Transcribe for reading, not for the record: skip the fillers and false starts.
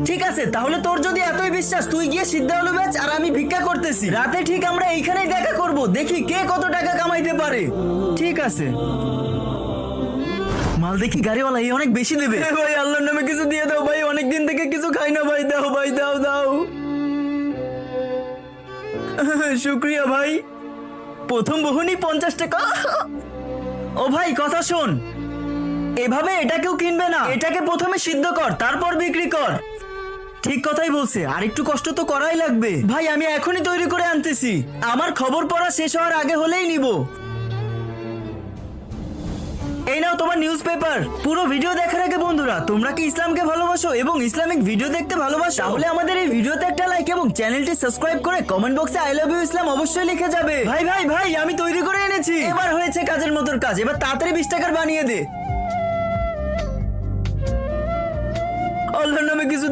ঠিক আছে, তাহলে তোর যদি এতই বিশ্বাস, তুই গিয়ে সিদ্ধ আলু বেচ আর আমি ভিক্ষা করতেছি। রাতে ঠিক আমরা এইখানেই দেখা করব, দেখি কে কত টাকা কামাইতে পারে। ঠিক আছে। মাল দেখি গাড়িওয়ালা এই অনেক বেশি দেবে। ভাই আল্লাহর নামে কিছু দিয়ে দাও ভাই, অনেক দিন থেকে কিছু খাই না ভাই, দাও ভাই, দাও দাও। শুক্রিয়া ভাই। প্রথম বহনই 50 টাকা। ও ভাই কথা শোন, এভাবে এটা কেউ কিনবে না, এটাকে প্রথমে সিদ্ধ কর তারপর বিক্রি কর। ঠিক কথাই বলছে, আর একটু কষ্ট তো করাই লাগবে। ভাই আমি এখনই তৈরি করে আনতেছি, আমার খবর পড়া শেষ হওয়ার আগে হলেই নিব। এই নাও তোমার নিউজ পেপার। পুরো ভিডিও দেখার আগে বন্ধুরা, তোমরা কি ইসলামকে ভালোবাসো এবং ইসলামিক ভিডিও দেখতে ভালোবাসো? তাহলে আমাদের এই ভিডিওতে একটা লাইক এবং চ্যানেলটি সাবস্ক্রাইব করে কমেন্ট বক্সে আই লাভ ইউ ইসলাম অবশ্যই লিখে যাবে। ভাই ভাই ভাই, আমি তৈরি করে এনেছি। এবার হয়েছে কাজের মতোর কাজ, এবার তাড়াতাড়ি 20 টাকার বানিয়ে দে। আল্লাহর নামে কিছু